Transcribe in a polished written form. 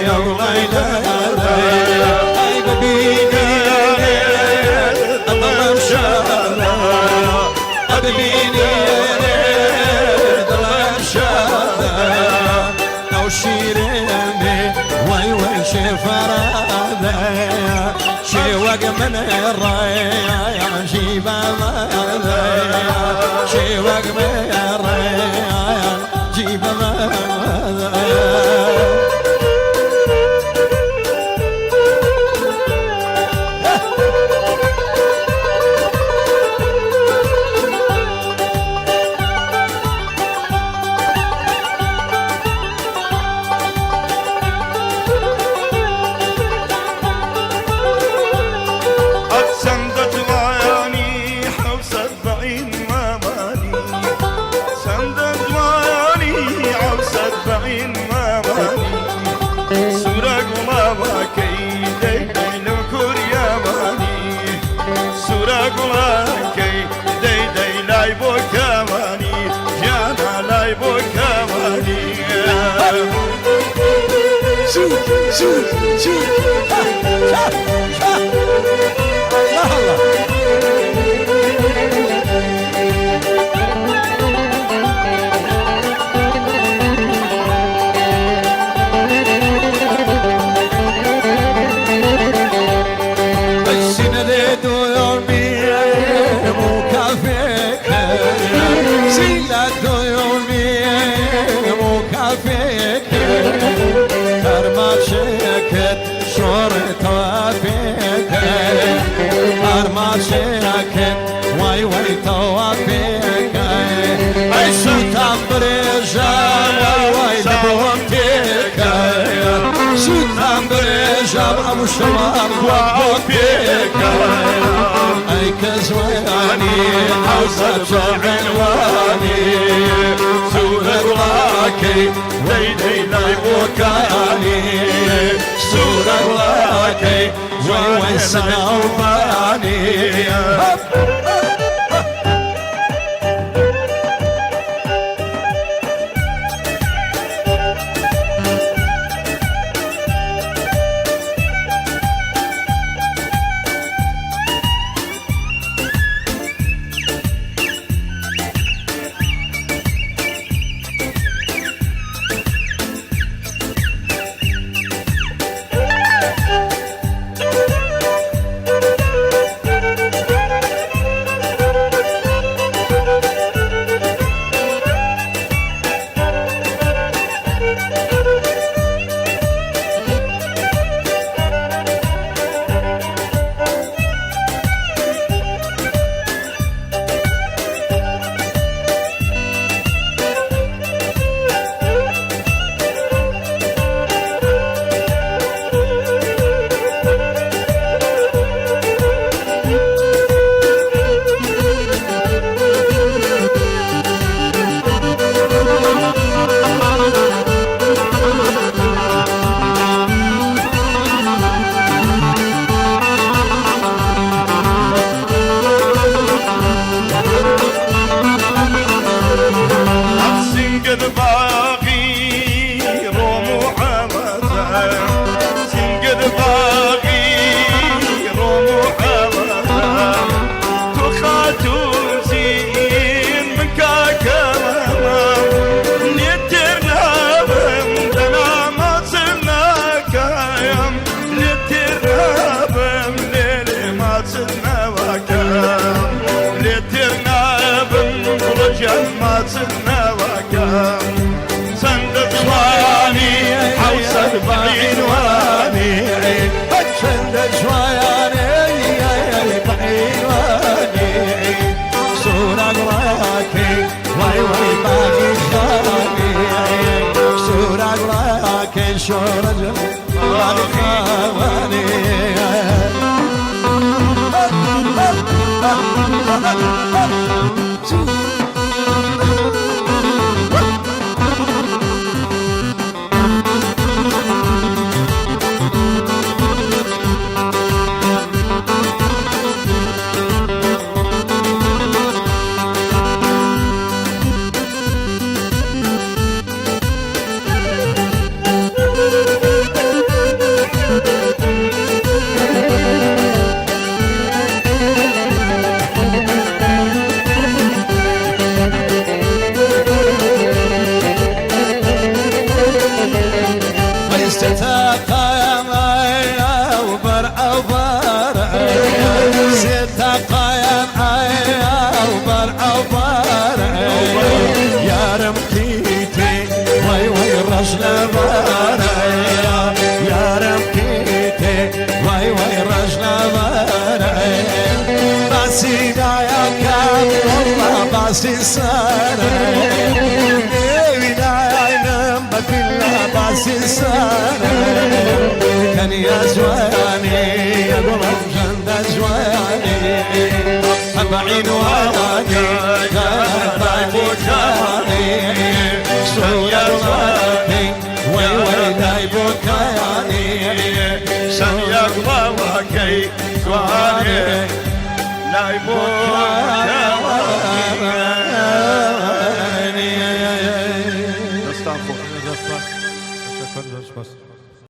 الله يا ببيني الله مشانا ببيني الله مشانا او شيريني وي شفرانا شي وق من الريان شي بماذا شي وق من الريان شي بماذا شاكت واي توافيك اي سلطان بريجان واي لبوتيك سلطان بريجان ابو شمال وابوتيك اي كزواني حوزة عنواني سورة راكي ديدي لايبوكاني سورة راكي وي سنوباني شو رجل غالي خواني رجل باريا يا رمكيتي واي واي رجل باريا باسينا يا كاب والله باسي سارة كان يا زواني يا قلب جند زواني أبعين واني كان بوجاني سويا زواني وي وي داي بوكاني سويا زواني زواني لا يبوكاني